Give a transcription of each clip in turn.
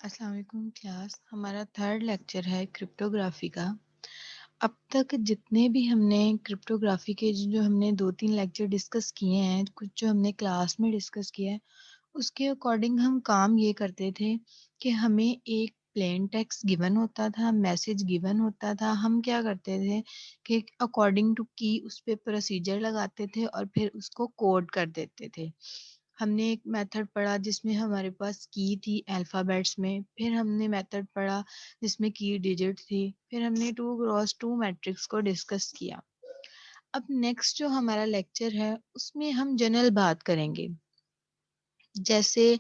अस्सलाम वालेकुम क्लास। हमारा थर्ड लेक्चर है क्रिप्टोग्राफी का। अब तक जितने भी हमने क्रिप्टोग्राफी के जो हमने 2-3 लेक्चर डिस्कस किए हैं, कुछ जो हमने क्लास में डिस्कस किया है, उसके अकॉर्डिंग हम काम ये करते थे कि हमें एक प्लेन टेक्स्ट गिवन होता था, मैसेज गिवन होता था। हम क्या करते थे कि अकॉर्डिंग टू की उस पे प्रोसीजर लगाते थे और फिर उसको कोड कर देते थे। हमने एक मेथड पढ़ा जिसमें हमारे पास की थी अल्फ़ाबेट्स में, फिर हमने मेथड पढ़ा जिसमें की डिजिट थी, फिर हमने 2 क्रॉस 2 मैट्रिक्स को डिस्कस किया। अब नेक्स्ट जो हमारा लेक्चर है उसमें हम जनरल बात करेंगे। जैसे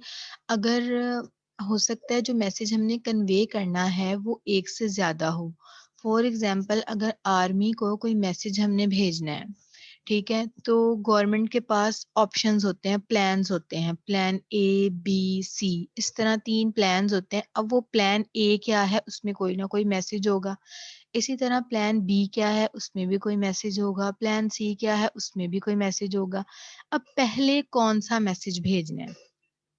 अगर हो सकता है जो मैसेज हमने कन्वे करना है वो एक से ज़्यादा हो। फॉर एग्ज़ाम्पल अगर आर्मी को कोई मैसेज हमने भेजना है, ठीक है? तो गवर्नमेंट के पास ऑप्शंस होते हैं, प्लान्स होते हैं, प्लान ए, बी, सी इस तरह 3 प्लान्स होते हैं। अब वो प्लान ए क्या है उसमें कोई ना कोई मैसेज होगा। इसी तरह प्लान बी क्या है उसमें भी कोई मैसेज होगा, प्लान सी क्या है उसमें भी कोई मैसेज होगा। अब पहले कौन-सा मैसेज भेजना है?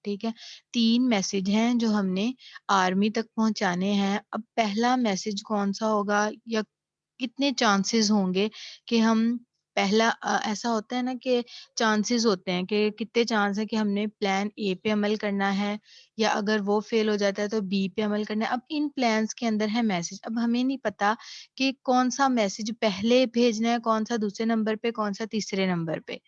ठीक है? 3 मैसेज हैं जो हमने आर्मी तक पहुँचाने हैं। अब पहला मैसेज कौन-सा होगा या कितने चांसेस होंगे कि हम पहला ऐसा होता है ना कि चांसेस होते हैं कि कितने चांस है कि हमने प्लान ए पे अमल करना है या अगर वो फेल हो जाता है तो बी पे अमल करना है। अब इन प्लान्स के अंदर है मैसेज। अब हमें नहीं पता कि कौन-सा मैसेज पहले भेजना है, कौन-सा दूसरे नंबर पे, कौन-सा तीसरे नंबर पे।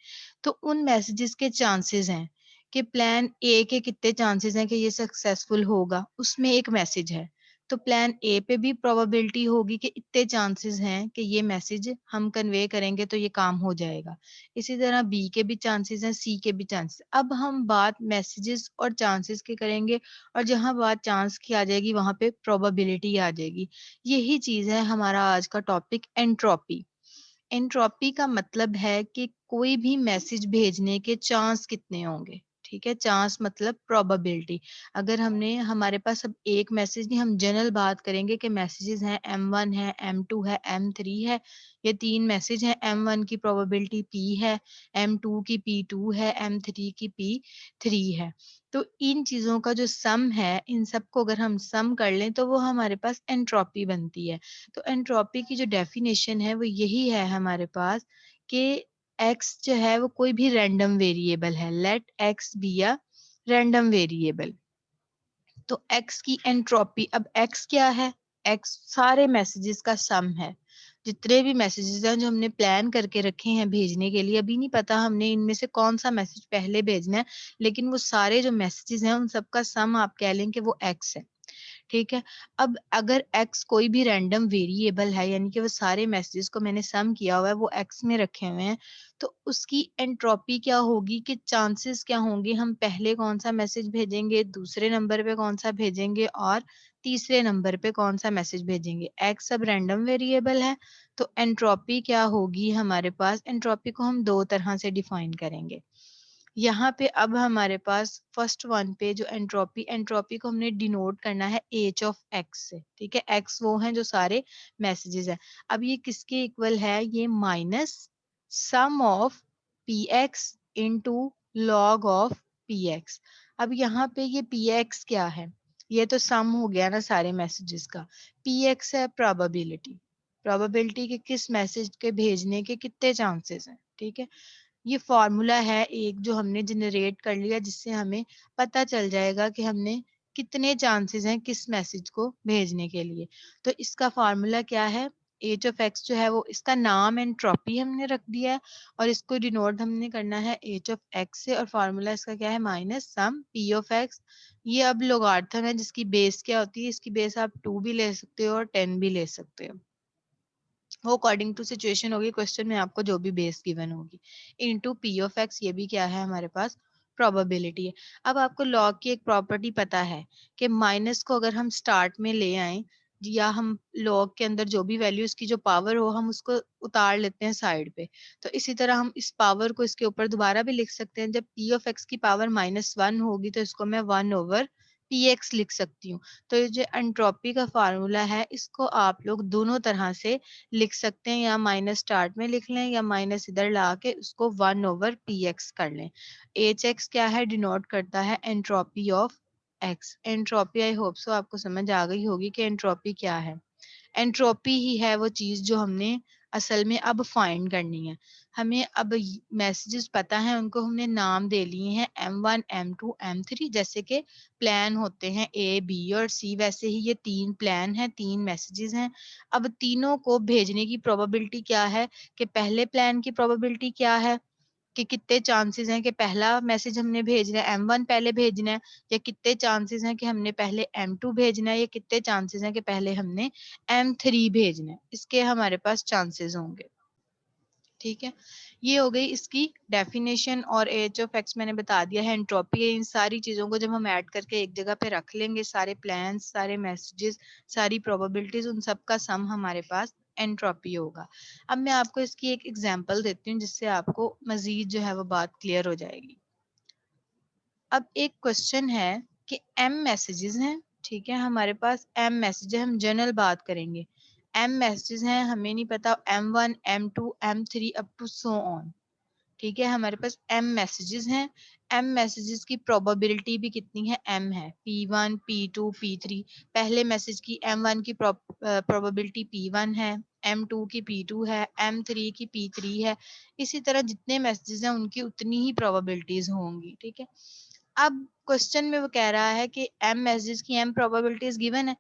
तो उन मैसेजेस के चांसेस हैं कि प्लान ए के कितने चांसेस हैं कि ये सक्सेसफुल होगा, उसमें एक मैसेज है। तो प्लान ए पे भी प्रोबेबिलिटी होगी कि इतने चांसेस हैं कि ये मैसेज हम कन्वे करेंगे तो ये काम हो जाएगा। इसी तरह बी के भी चांसेस हैं, सी के भी चांसेस। अब हम बात मैसेजेस और चांसेस की करेंगे और जहाँ बात चांस की आ जाएगी वहाँ पे प्रोबेबिलिटी आ जाएगी। यही चीज़ है हमारा आज का टॉपिक एंट्रोपी। एंट्रोपी का मतलब है कि कोई भी मैसेज भेजने के चांस कितने होंगे, ठीक है? चांस मतलब प्रोबेबिलिटी। अगर हमने हमारे पास अब एक मैसेज नहीं, हम जनरल बात करेंगे कि मैसेजेस हैं M1 है, M2 है, M3 है। ये 3 मैसेज हैं। M1 की प्रोबेबिलिटी P है, M2 की P2 है, M3 की P3 है। तो इन चीज़ों का जो सम है, इन सबको अगर हम सम कर लें तो वो हमारे पास एंट्रोपी बनती है। तो एंट्रोपी की जो डेफिनेशन है वो यही है हमारे पास कि एक्स जो है वो कोई भी रैंडम वेरिएबल है। Let X be a random variable. तो एक्स की एंट्रोपी, अब एक्स क्या है? एक्स सारे मैसेजेस का सम है। जितने भी मैसेजेस हैं जो हमने प्लान करके रखे हैं भेजने के लिए, अभी नहीं पता हमने इनमें से कौन सा मैसेज पहले भेजना है, लेकिन वो सारे जो मैसेजेस हैं उन सबका सम आप कह लें कि वो एक्स है। ठीक है? अब अगर एक्स कोई भी रैंडम वेरिएबल है, यानी कि वो सारे मैसेजेस को मैंने सम किया हुआ है, वो एक्स में रखे हुए हैं, तो उसकी एंट्रोपी क्या होगी कि चांसेस क्या होंगे, हम पहले कौन-सा मैसेज भेजेंगे, दूसरे नंबर पे कौन-सा भेजेंगे और तीसरे नंबर पे कौन-सा मैसेज भेजेंगे। एक्स अब रैंडम वेरिएबल है, तो एंट्रोपी क्या होगी हमारे पास, एंट्रोपी को हम 2 तरह से डिफाइन करेंगे। यहाँ पे अब हमारे पास फर्स्ट वन पे जो एंट्रोपी, एंट्रोपी को हमने डिनोट करना है एच ऑफ एक्स से, ठीक है? एक्स वो हैं जो सारे मैसेजेस हैं। अब ये किसके इक्वल है? ये minus sum of P x into log of P x. अब यहाँ पे ये पी एक्स क्या है? ये तो सम हो गया ना सारे मैसेजेस का। पी एक्स है प्रोबेबिलिटी। प्रोबेबिलिटी के किस मैसेज के भेजने के कितने चांसेस हैं, ठीक है? ये फॉर्मूला है एक जो हमने जनरेट कर लिया जिससे हमें पता चल जाएगा कि हमने कितने चांसेस हैं किस मैसेज को भेजने के लिए। तो इसका फॉर्मूला क्या है? एच ऑफ एक्स जो है वो इसका नाम एंट्रोपी हमने रख दिया है और इसको डिनोट हमने करना है एच ऑफ एक्स से और फॉर्मूला इसका क्या है? Minus some P of x. ये अब लोगार्थम है जिसकी बेस क्या होती है? इसकी बेस आप 2 भी ले सकते हो और 10 भी ले सकते हो। वो अकॉर्डिंग टू सिचुएशन होगी, क्वेश्चन में आपको जो भी बेस गिवन होगी। इनटू पी ऑफ एक्स, ये भी क्या है हमारे पास? प्रोबेबिलिटी है। अब आपको लॉग की एक प्रॉपर्टी पता है कि माइनस को अगर हम स्टार्ट में ले आए या हम लॉग के अंदर जो भी वैल्यू इसकी जो पावर हो हम उसको उतार लेते हैं साइड पे, तो इसी तरह हम इस पावर को इसके ऊपर दोबारा भी लिख सकते हैं। जब पी ऑफ एक्स की पावर -1 होगी तो इसको मैं 1 ओवर पी एक्स लिख सकती हूँ। तो ये जो एंट्रोपी का फार्मूला है इसको आप लोग दोनों तरह से लिख सकते हैं, या माइनस स्टार्ट में लिख लें या माइनस इधर ला के उसको 1 ओवर पी एक्स कर लें। एच एक्स क्या है? डिनोट करता है entropy of x. Entropy, I hope so आपको समझ आ गई होगी कि एंट्रोपी क्या है। एंट्रोपी ही है वो चीज़ जो हमने असल में अब फाइंड करनी है। हमें अब मैसेजेस पता है, उनको हमने नाम दे लिए हैं M1, M2, M3, जैसे कि प्लान होते हैं A, B और C, वैसे ही ये 3 प्लान हैं, 3 मैसेजेस हैं। अब तीनों को भेजने की प्रोबेबिलिटी क्या है, कि पहले प्लान की प्रोबेबिलिटी क्या है, कि कितने चांसेस हैं कि पहला मैसेज हमने भेजना है M1 पहले भेजना है, या कितने चांसेस हैं कि हमने पहले M2 भेजना है, या कितने चांसेस हैं कि पहले हमने M3 भेजना है। इसके हमारे पास चांसेस होंगे। ठीक है, ये हो गई इसकी डेफिनेशन। और एच ऑफ एक्स मैंने बता दिया है, एंट्रोपी है। इन सारी चीजों को जब हम ऐड करके एक जगह पे रख लेंगे, सारे प्लान्स, सारे मैसेजेस, सारी प्रोबेबिलिटीज, उन सब का सम हमारे पास एंट्रोपी होगा। अब मैं आपको इसकी एक एग्जांपल देती हूँ जिससे आपको मजीद जो है वो बात क्लियर हो जाएगी। अब एक क्वेश्चन है कि m मैसेजेस हैं, ठीक है, हमारे पास m मैसेज है, हम जनरल बात करेंगे। m मैसेजेस हैं, हमें नहीं पता M1, M2, M3 up to so on. ठीक है, हमारे पास m मैसेजेस हैं। m मैसेजेस की प्रोबेबिलिटी भी कितनी है, m है, P1, P2, P3। पहले मैसेज की M1 की प्रोबेबिलिटी P1 है, M2 की P2 है, M3 की P3 है। इसी तरह जितने मैसेजेस हैं उनकी उतनी ही प्रोबेबिलिटीज होंगी। ठीक है, अब क्वेश्चन में वो कह रहा है कि m मैसेजेस की m प्रोबेबिलिटीज गिवन है।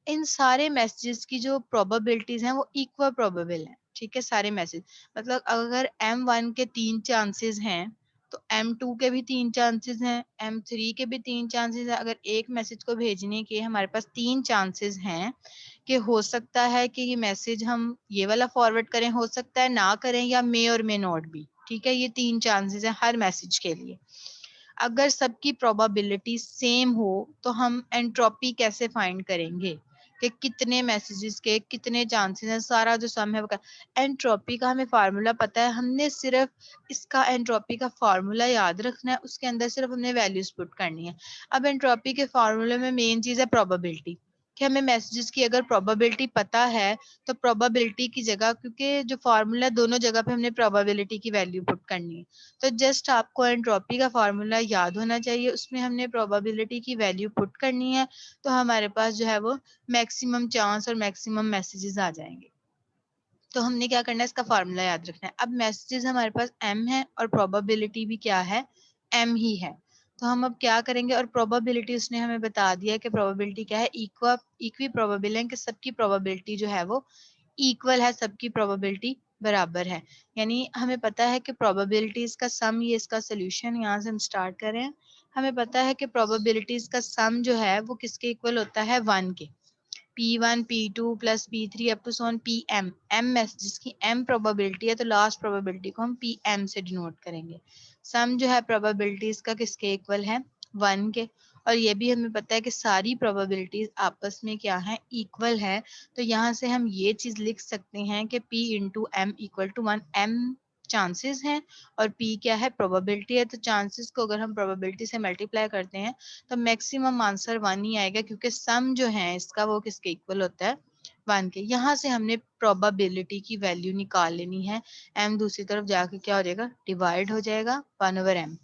इन सारे मैसेजेस की जो प्रोबेबिलिटीज हैं वो इक्वल प्रोबेबल हैं। ठीक है, सारे मैसेज, मतलब अगर M1 के 3 चांसेस हैं तो M2 के भी 3 चांसेस हैं, M3 के भी 3 चांसेस हैं। अगर एक मैसेज को भेजने के हमारे पास 3 चांसेस हैं कि हो सकता है कि ये मैसेज हम ये वाला फॉरवर्ड करें, हो सकता है ना करें, या मे और मे नॉट भी। ठीक है, ये 3 चांसेस हैं हर मैसेज के लिए। अगर सबकी प्रोबेबिलिटी सेम हो तो हम एंट्रोपी कैसे फाइंड करेंगे, कि कितने मैसेजेस के कितने चांसेस हैं, सारा जो सम है वो। एंट्रोपी का हमें फार्मूला पता है, हमने सिर्फ इसका एंट्रोपी का फार्मूला याद रखना है, उसके अंदर सिर्फ हमने वैल्यूज पुट करनी है। अब एंट्रोपी के फार्मूले में मेन चीज है प्रोबेबिलिटी, कि हमें मैसेजेस की अगर प्रोबेबिलिटी पता है तो प्रोबेबिलिटी की जगह, क्योंकि जो फार्मूला दोनों जगह पे हमने प्रोबेबिलिटी की वैल्यू पुट करनी है, तो जस्ट आपको एंट्रोपी का फार्मूला याद होना चाहिए, उसमें हमने प्रोबेबिलिटी की वैल्यू पुट करनी है, तो हमारे पास जो है वो मैक्सिमम चांस और मैक्सिमम मैसेजेस आ जाएंगे। तो हमने क्या करना है, इसका फार्मूला याद रखना है। अब मैसेजेस हमारे पास m है और प्रोबेबिलिटी भी क्या है, m ही है। तो हम अब क्या करेंगे, और प्रोबेबिलिटी उसने हमें बता दिया कि प्रोबेबिलिटी क्या है, इक्वी प्रोबेबल है, कि सबकी प्रोबेबिलिटी जो है वो इक्वल है, सबकी प्रोबेबिलिटी बराबर है। यानी हमें पता है कि प्रोबेबिलिटीज का सम, ये इसका सोल्यूशन, यहाँ से हम स्टार्ट करें। हमें पता है कि प्रोबेबिलिटीज का सम जो है वो किसके इक्वल होता है, 1 के। P1, P2 plus P3 up to so on PM। M जिसकी M प्रोबेबिलिटी है तो लास्ट प्रोबेबिलिटी को हम PM से डिनोट करेंगे। सम जो है प्रोबेबिलिटीज का किसके इक्वल है, 1 के। और ये भी हमें पता है कि सारी प्रोबेबिलिटीज आपस में क्या है, इक्वल है। तो यहाँ से हम ये चीज लिख सकते हैं कि P into M equal to 1। M chances हैं और P क्या है, प्रोबेबिलिटी है। तो चांसेस को अगर हम प्रोबेबिलिटी से मल्टीप्लाई करते हैं तो मैक्सिमम आंसर 1 ही आएगा, क्योंकि सम जो है इसका वो किसके इक्वल होता है, 1 के। यहाँ से हमने प्रोबेबिलिटी की वैल्यू निकाल लेनी है। m दूसरी तरफ जाके क्या हो जाएगा, डिवाइड हो जाएगा 1/m।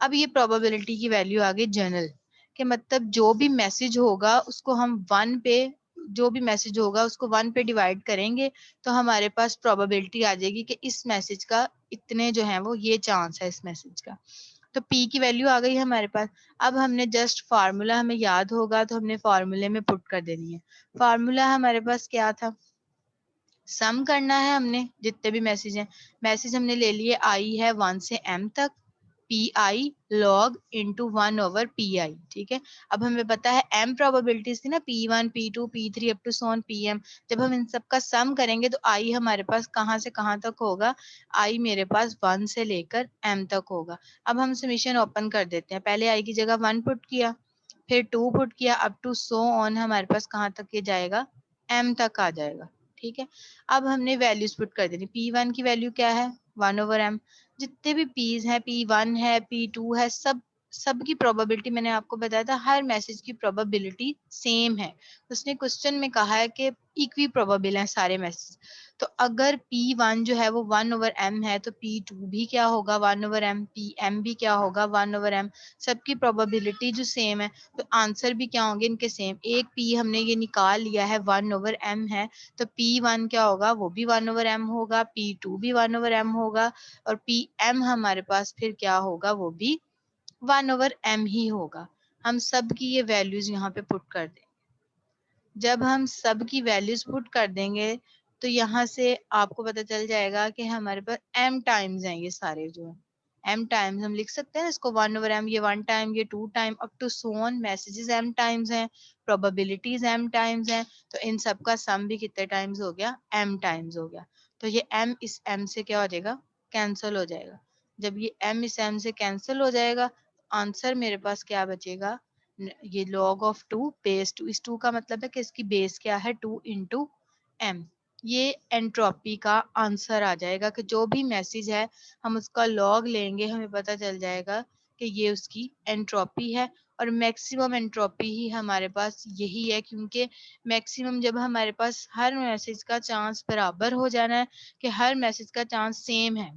अब ये प्रोबेबिलिटी की वैल्यू आ गई जनरल, कि मतलब जो भी मैसेज होगा उसको हम 1 पे, जो भी मैसेज होगा उसको 1 पे डिवाइड करेंगे तो हमारे पास प्रोबेबिलिटी आ जाएगी कि इस मैसेज का इतने जो है वो ये चांस है इस मैसेज का। तो P की वैल्यू आ गई है हमारे पास। अब हमने जस्ट फार्मूला हमें याद होगा तो हमने फार्मूले में पुट कर देनी है। फार्मूला हमारे पास क्या था, सम करना है हमने जितने भी मैसेज हैं। मैसेज हमने ले लिए, आई है 1 से m तक, PI log into 1/PI। ठीक है, अब हमें पता है m प्रोबेबिलिटीज थी ना, P1, P2, P3 up to so on PM। जब हम इन सब का सम करेंगे तो I हमारे पास कहाँ से कहाँ तक होगा, I मेरे पास 1 से लेकर m तक होगा। अब हम समीशन ओपन कर देते हैं। पहले I की जगह 1 पुट किया, फिर 2 पुट किया, अप टू सो ऑन हमारे पास कहाँ तक ये जाएगा, m तक आ जाएगा। ठीक है, अब हमने वैल्यूज पुट कर देनी। P1 की वैल्यू क्या है, 1/m। जितने भी P's हैं, P1 है, P2 है, सब सबकी प्रोबेबिलिटी मैंने आपको बताया था, हर मैसेज की प्रोबेबिलिटी सेम है। उसने क्वेश्चन में कहा है कि इक्वी प्रोबेबल हैं सारे मैसेज। तो अगर P1 जो है वो 1/m है तो P2 भी क्या होगा 1/m, Pm भी क्या होगा 1/m। सबकी प्रोबेबिलिटी जो सेम है तो आंसर भी क्या होंगे इनके सेम। एक P हमने ये निकाल लिया है 1/m है, तो P1 क्या होगा वो भी 1/m होगा, P2 भी 1/m होगा और Pm हमारे पास फिर क्या होगा वो भी 1/m ही होगा। हम सब की ये वैल्यूज यहाँ पे पुट कर देंगे। जब हम सब की वैल्यूज पुट कर देंगे तो यहाँ से आपको पता चल जाएगा कि हमारे पास m टाइम्स हैं ये सारे जो है m टाइम्स हम लिख सकते हैं इसको 1/m, ये 1 टाइम, ये 2 time, up to so on. Messages m times हैं, प्रोबेबिलिटीज m टाइम्स हैं, तो इन सब का सम भी कितने टाइम्स हो गया m टाइम्स हो गया। तो ये m इस m से क्या हो जाएगा कैंसिल हो जाएगा। जब ये m इस m से कैंसिल हो जाएगा आंसर मेरे पास क्या बचेगा, ये log ऑफ 2 बेस 2, इस 2 का मतलब है कि इसकी बेस क्या है 2 इंटू m। ये एंट्रोपी का आंसर आ जाएगा कि जो भी मैसेज है हम उसका लॉग लेंगे हमें पता चल जाएगा कि ये उसकी एंट्रोपी है। और मैक्सिमम एंट्रोपी ही हमारे पास यही है, क्योंकि मैक्सिमम जब हमारे पास हर मैसेज का चांस बराबर हो जाना है कि हर मैसेज का चांस सेम है,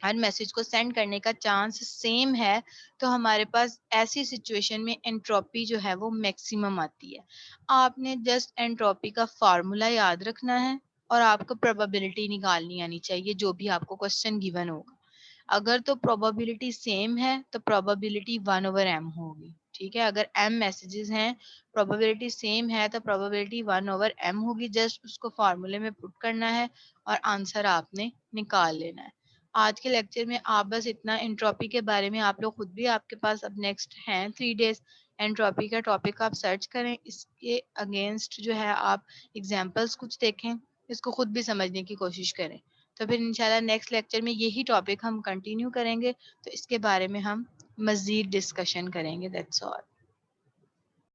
हर मैसेज को सेंड करने का चांस सेम है, तो हमारे पास ऐसी सिचुएशन में एंट्रोपी जो है वो मैक्सिमम आती है। आपने जस्ट एंट्रोपी का फार्मूला याद रखना है और आपको प्रोबेबिलिटी निकालनी आनी चाहिए जो भी आपको क्वेश्चन गिवन होगा। अगर तो प्रोबेबिलिटी सेम है तो प्रोबेबिलिटी 1/m होगी। ठीक है, अगर m मैसेजेस हैं प्रोबेबिलिटी सेम है तो प्रोबेबिलिटी 1/m होगी। जस्ट उसको फार्मूले में पुट करना है और आंसर आपने निकाल लेना है। आज के लेक्चर में आप बस इतना एंट्रोपी के बारे में आप लोग खुद भी, आपके पास अब नेक्स्ट हैं 3 डेज, एंट्रोपी का टॉपिक आप सर्च करें, इसके अगेंस्ट जो है आप एग्जांपल्स कुछ देखें, इसको खुद भी समझने की कोशिश करें। तो फिर इंशाल्लाह नेक्स्ट लेक्चर में यही टॉपिक हम कंटिन्यू करेंगे, तो इसके बारे में हम मज़ीद डिस्कशन करेंगे। That's all.